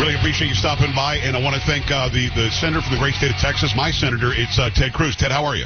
Really appreciate you stopping by, and I want to thank the senator from the great state of Texas, my senator. It's Ted Cruz. Ted, how are you?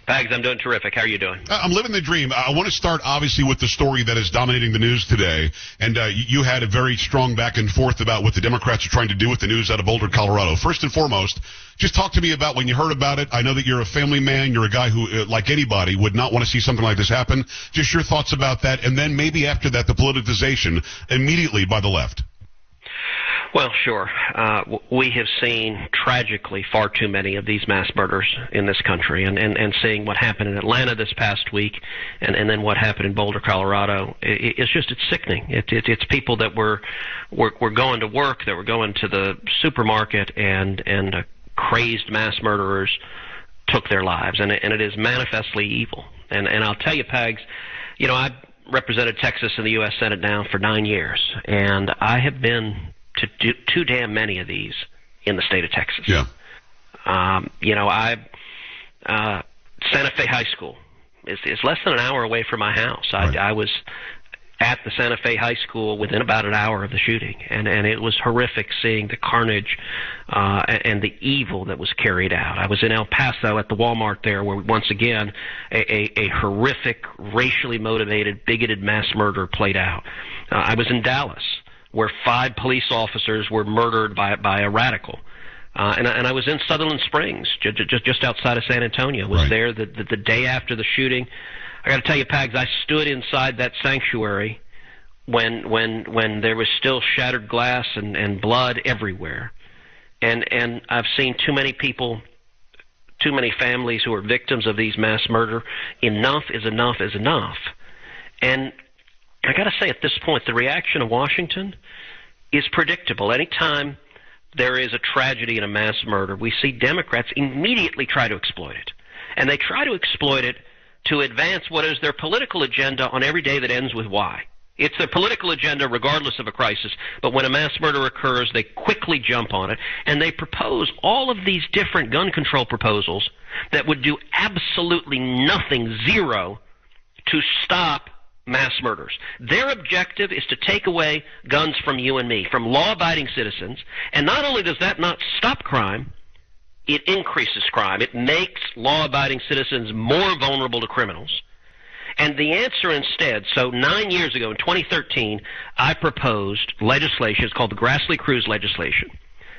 Bags, I'm doing terrific. How are you doing? I'm living the dream. I want to start, obviously, with the story that is dominating the news today. And you had a very strong back and forth about what the Democrats are trying to do with the news out of Boulder, Colorado. First and foremost, just talk to me about when you heard about it. I know that you're a family man. You're a guy who, like anybody, would not want to see something like this happen. Just your thoughts about that. And then maybe after that, the politicization immediately by the left. Well, sure. We have seen, tragically, far too many of these mass murders in this country. And seeing what happened in Atlanta this past week and then what happened in Boulder, Colorado, it's sickening. It's people that were going to work, that were going to the supermarket, and crazed mass murderers took their lives. And it is manifestly evil. And I'll tell you, Pags, you know, I've represented Texas in the U.S. Senate now for 9 years, and I have been to do too damn many of these in the state of Texas. Yeah. Santa Fe High School is less than an hour away from my house. Right. I was at the Santa Fe High School within about an hour of the shooting, and it was horrific seeing the carnage and the evil that was carried out. I was in El Paso at the Walmart there, where once again a horrific, racially motivated, bigoted mass murder played out. I was in Dallas, where 5 police officers were murdered by a radical. And I was in Sutherland Springs, just outside of San Antonio. Was there the day after the shooting. I got to tell you, Pags, I stood inside that sanctuary when there was still shattered glass and blood everywhere. And I've seen too many people, too many families who are victims of these mass murder. Enough is enough is enough. And I got to say, at this point, the reaction of Washington is predictable. Anytime there is a tragedy and a mass murder, we see Democrats immediately try to exploit it. And they try to exploit it to advance what is their political agenda on every day that ends with Y. It's their political agenda regardless of a crisis, but when a mass murder occurs, they quickly jump on it, and they propose all of these different gun control proposals that would do absolutely nothing, zero, to stop mass murders. Their objective is to take away guns from you and me, from law-abiding citizens, and not only does that not stop crime, it increases crime. It makes law-abiding citizens more vulnerable to criminals. And the answer instead, so 9 years ago in 2013, I proposed legislation, it's called the Grassley-Cruz legislation,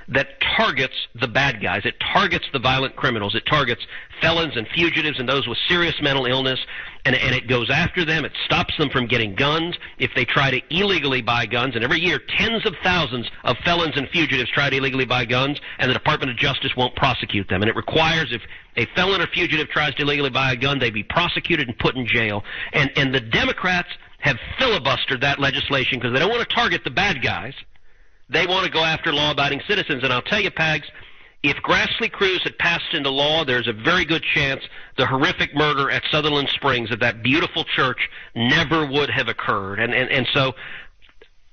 that targets the bad guys. It targets the violent criminals. It targets felons and fugitives and those with serious mental illness, and it goes after them. It stops them from getting guns if they try to illegally buy guns. And every year, tens of thousands of felons and fugitives try to illegally buy guns, and the Department of Justice won't prosecute them. And it requires, if a felon or fugitive tries to illegally buy a gun, they be prosecuted and put in jail. And the Democrats have filibustered that legislation because they don't want to target the bad guys. They want to go after law-abiding citizens. And I'll tell you, Pags, if Grassley-Cruz had passed into law, there's a very good chance the horrific murder at Sutherland Springs of that beautiful church never would have occurred. And so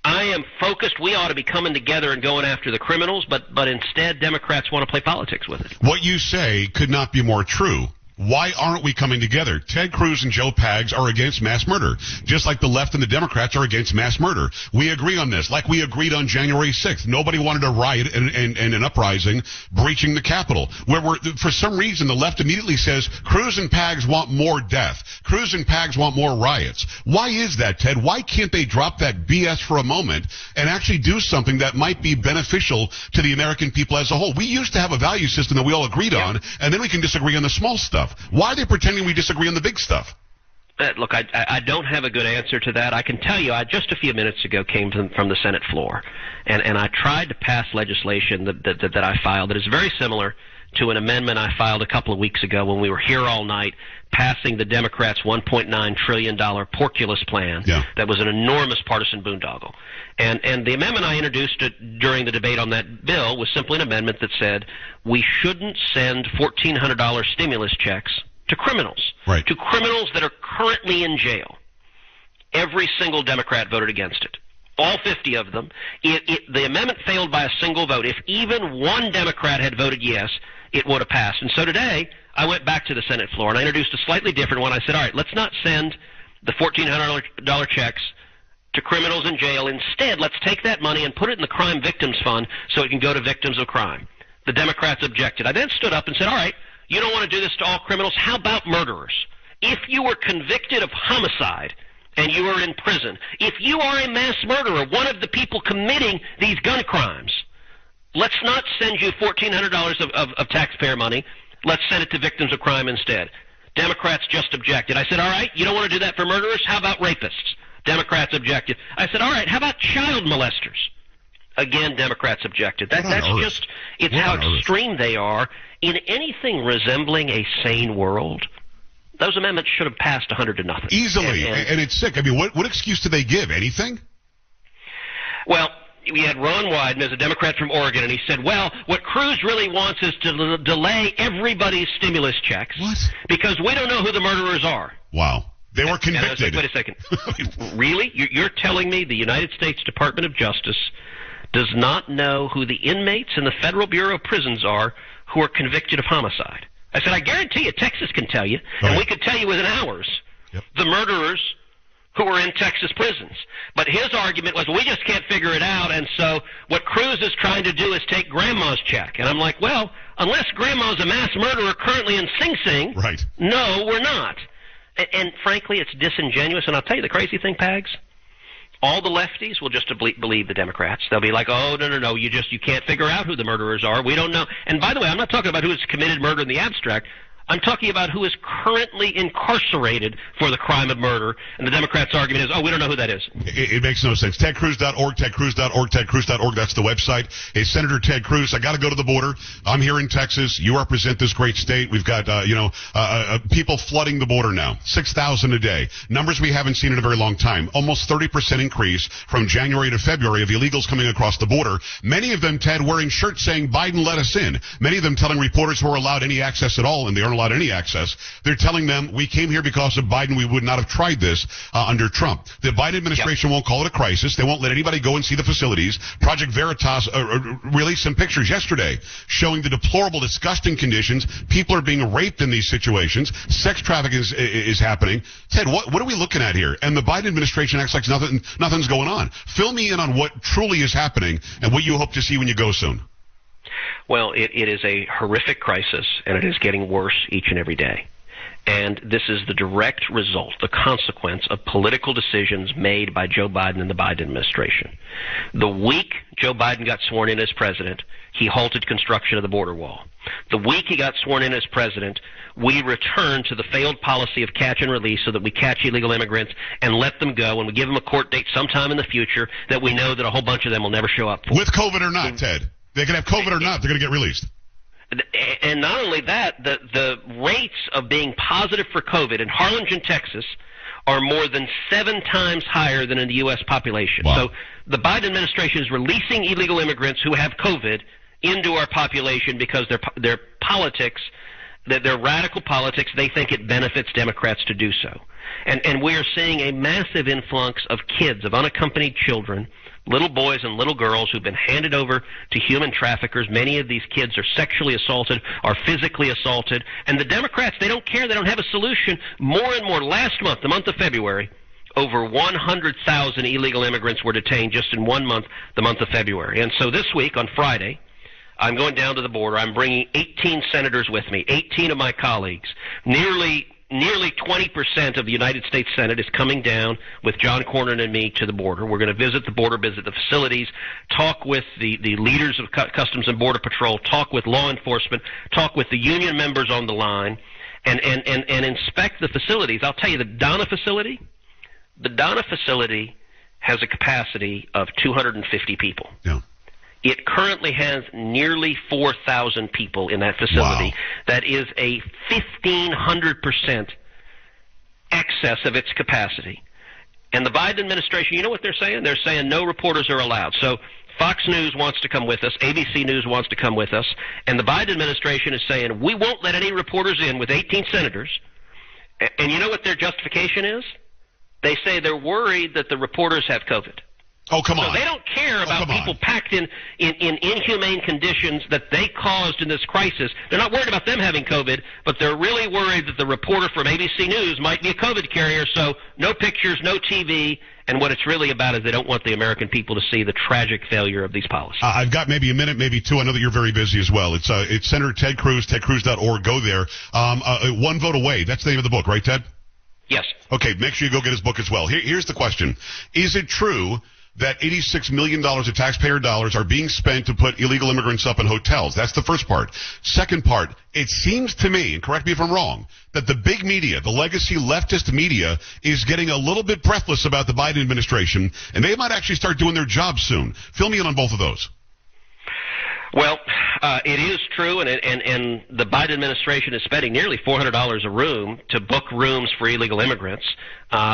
I am focused. We ought to be coming together and going after the criminals, but instead Democrats want to play politics with it. What you say could not be more true. Why aren't we coming together? Ted Cruz and Joe Pags are against mass murder, just like the left and the Democrats are against mass murder. We agree on this, like we agreed on January 6th. Nobody wanted a riot and an uprising breaching the Capitol. For some reason, the left immediately says Cruz and Pags want more death. Cruz and Pags want more riots. Why is that, Ted? Why can't they drop that BS for a moment and actually do something that might be beneficial to the American people as a whole? We used to have a value system that we all agreed on, and then we can disagree on the small stuff. Why are they pretending we disagree on the big stuff? Look, I don't have a good answer to that. I can tell you, I just a few minutes ago came from the Senate floor, and I tried to pass legislation that I filed that is very similar to an amendment I filed a couple of weeks ago when we were here all night passing the Democrats' $1.9 trillion porculus plan. That was an enormous partisan boondoggle. And the amendment I introduced during the debate on that bill was simply an amendment that said we shouldn't send $1,400 stimulus checks to criminals, to criminals that are currently in jail. Every single Democrat voted against it. All 50 of them. The amendment failed by a single vote. If even one Democrat had voted yes, it would have passed. And so today, I went back to the Senate floor, and I introduced a slightly different one. I said, all right, let's not send the $1,400 checks to criminals in jail. Instead, let's take that money and put it in the Crime Victims Fund so it can go to victims of crime. The Democrats objected. I then stood up and said, all right, you don't want to do this to all criminals. How about murderers? If you were convicted of homicide and you are in prison, if you are a mass murderer, one of the people committing these gun crimes, let's not send you $1,400 of taxpayer money. Let's send it to victims of crime instead. Democrats just objected. I said, all right, you don't want to do that for murderers? How about rapists? Democrats objected. I said, all right, how about child molesters? Again, Democrats objected. It's how extreme they are. In anything resembling a sane world, those amendments should have passed 100 to nothing. Easily, and it's sick. I mean, what excuse do they give? Anything? Well, we had Ron Wyden as a Democrat from Oregon, and he said, well, what Cruz really wants is to delay everybody's stimulus checks. What? Because we don't know who the murderers are. Wow. They were convicted. Wait a second. Really? You're telling me the United States Department of Justice does not know who the inmates in the Federal Bureau of Prisons are who are convicted of homicide? I said, I guarantee you Texas can tell you, and we could tell you within hours, the murderers who are in Texas prisons. But his argument was, we just can't figure it out, and so what Cruz is trying to do is take Grandma's check. And I'm like, well, unless Grandma's a mass murderer currently in Sing Sing, right. No, we're not. And frankly, it's disingenuous. And I'll tell you the crazy thing, Pags. All the lefties will just believe the Democrats. They'll be like, oh, no, you can't figure out who the murderers are. We don't know. And by the way, I'm not talking about who has committed murder in the abstract. I'm talking about who is currently incarcerated for the crime of murder, and the Democrats' argument is, oh, we don't know who that is. It makes no sense. TedCruz.org, TedCruz.org, TedCruz.org, that's the website. Hey, Senator Ted Cruz, I got to go to the border. I'm here in Texas. You represent this great state. We've got, people flooding the border now, 6,000 a day. Numbers we haven't seen in a very long time. Almost 30% increase from January to February of illegals coming across the border. Many of them, Ted, wearing shirts saying Biden let us in. Many of them telling reporters who are allowed any access at all, and they aren't allowed any access. They're telling them, we came here because of Biden. We would not have tried this under Trump. The Biden administration won't call it a crisis. They won't let anybody go and see the facilities. Project Veritas released some pictures yesterday showing the deplorable, disgusting conditions. People are being raped in these situations. Sex trafficking is happening. Ted, what are we looking at here? And the Biden administration acts like nothing's going on. Fill me in on what truly is happening and what you hope to see when you go soon. Well, it is a horrific crisis, and it is getting worse each and every day. And this is the direct result, the consequence of political decisions made by Joe Biden and the Biden administration. The week Joe Biden got sworn in as president, he halted construction of the border wall. The week he got sworn in as president, we returned to the failed policy of catch and release so that we catch illegal immigrants and let them go, and we give them a court date sometime in the future that we know that a whole bunch of them will never show up for. With COVID or not, Ted? They can have COVID or not. They're going to get released. And not only that, the rates of being positive for COVID in Harlingen, Texas, are more than 7 times higher than in the U.S. population. Wow. So the Biden administration is releasing illegal immigrants who have COVID into our population because their politics, their radical politics, they think it benefits Democrats to do so. And we are seeing a massive influx of kids, of unaccompanied children, little boys and little girls who've been handed over to human traffickers. Many of these kids are sexually assaulted, are physically assaulted. And the Democrats, they don't care. They don't have a solution. More and more. Last month, the month of February, over 100,000 illegal immigrants were detained just in 1 month, the month of February. And so this week, on Friday, I'm going down to the border. I'm bringing 18 senators with me, 18 of my colleagues. Nearly 20% of the United States Senate is coming down with John Cornyn and me to the border. We're going to visit the border, visit the facilities, talk with the leaders of Customs and Border Patrol, talk with law enforcement, talk with the union members on the line, and inspect the facilities. I'll tell you, the Donna facility has a capacity of 250 people. Yeah. It currently has nearly 4,000 people in that facility. Wow. That is a 1,500% excess of its capacity. And the Biden administration, you know what they're saying? They're saying no reporters are allowed. So Fox News wants to come with us, ABC News wants to come with us, and the Biden administration is saying we won't let any reporters in with 18 senators. And you know what their justification is? They say they're worried that the reporters have COVID. Oh, come on. So they don't care about people packed in inhumane conditions that they caused in this crisis. They're not worried about them having COVID, but they're really worried that the reporter from ABC News might be a COVID carrier, so no pictures, no TV, And what it's really about is they don't want the American people to see the tragic failure of these policies. I've got maybe a minute, maybe two. I know that you're very busy as well. It's Senator Ted Cruz, tedcruz.org. Go there. One Vote Away. That's the name of the book, right, Ted? Yes. Okay, make sure you go get his book as well. Here's the question. Is it true that $86 million of taxpayer dollars are being spent to put illegal immigrants up in hotels? That's the first part. Second part, it seems to me, and correct me if I'm wrong, that the big media, the legacy leftist media, is getting a little bit breathless about the Biden administration, and they might actually start doing their job soon. Fill me in on both of those. Well, it is true, and the Biden administration is spending nearly $400 a room to book rooms for illegal immigrants,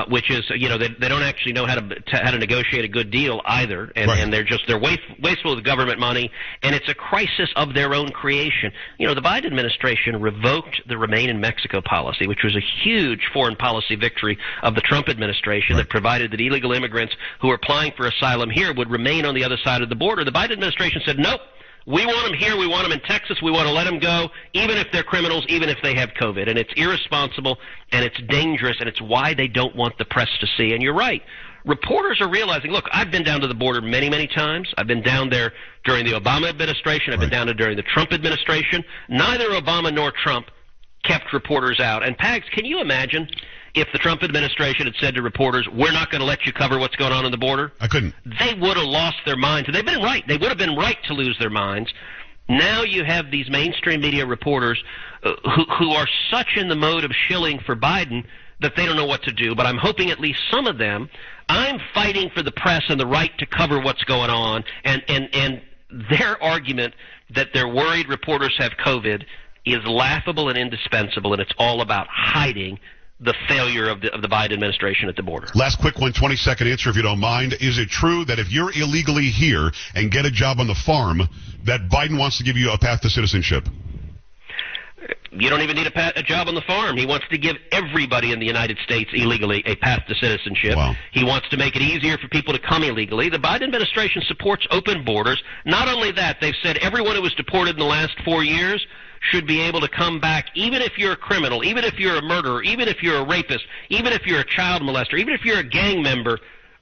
which is, they don't actually know how to negotiate a good deal either, and, right. and they're wasteful of government money, and it's a crisis of their own creation. The Biden administration revoked the Remain in Mexico policy, which was a huge foreign policy victory of the Trump administration, right, that provided that illegal immigrants who are applying for asylum here would remain on the other side of the border. The Biden administration said, nope. We want them here. We want them in Texas. We want to let them go, even if they're criminals, even if they have COVID. And it's irresponsible, and it's dangerous, and it's why they don't want the press to see. And you're right. Reporters are realizing, look, I've been down to the border many, many times. I've been down there during the Obama administration. I've been down there during the Trump administration. Neither Obama nor Trump kept reporters out. And, Pags, can you imagine if the Trump administration had said to reporters, we're not going to let you cover what's going on the border? I couldn't. They would have lost their minds. And they've been right. They would have been right to lose their minds. Now you have these mainstream media reporters who are such in the mode of shilling for Biden that they don't know what to do. But I'm hoping at least some of them, I'm fighting for the press and the right to cover what's going on. And their argument that they're worried reporters have COVID is laughable and indispensable, and it's all about hiding the failure of the Biden administration at the border. Last quick one, 20-second answer if you don't mind. Is it true that if you're illegally here and get a job on the farm, that Biden wants to give you a path to citizenship? You don't even need a job on the farm. He wants to give everybody in the United States illegally a path to citizenship. Wow. He wants to make it easier for people to come illegally. The Biden administration supports open borders. Not only that, they've said everyone who was deported in the last 4 years should be able to come back, even if you're a criminal, even if you're a murderer, even if you're a rapist, even if you're a child molester, even if you're a gang member,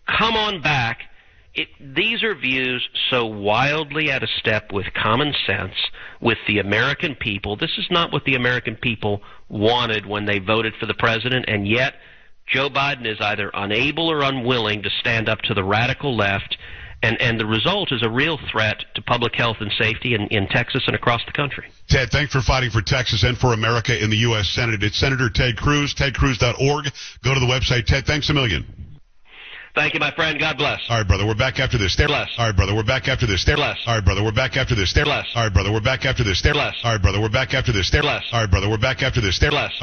come on back. These are views so wildly out of step with common sense, with the American people. This is not what the American people wanted when they voted for the president, and yet Joe Biden is either unable or unwilling to stand up to the radical left, and the result is a real threat to public health and safety in Texas and across the country. Ted, thanks for fighting for Texas and for America in the U.S. Senate. It's Senator Ted Cruz, tedcruz.org. Go to the website. Ted, thanks a million. Thank you, my friend. God bless. All right, brother. We're back after this. Stay blessed. All right, brother. We're back after this. Stay blessed. All right, brother. We're back after this. Stay blessed. All right, brother. We're back after this. Stay blessed. All right, brother. We're back after this. Stay blessed. All right, brother. We're back after this. Stay blessed.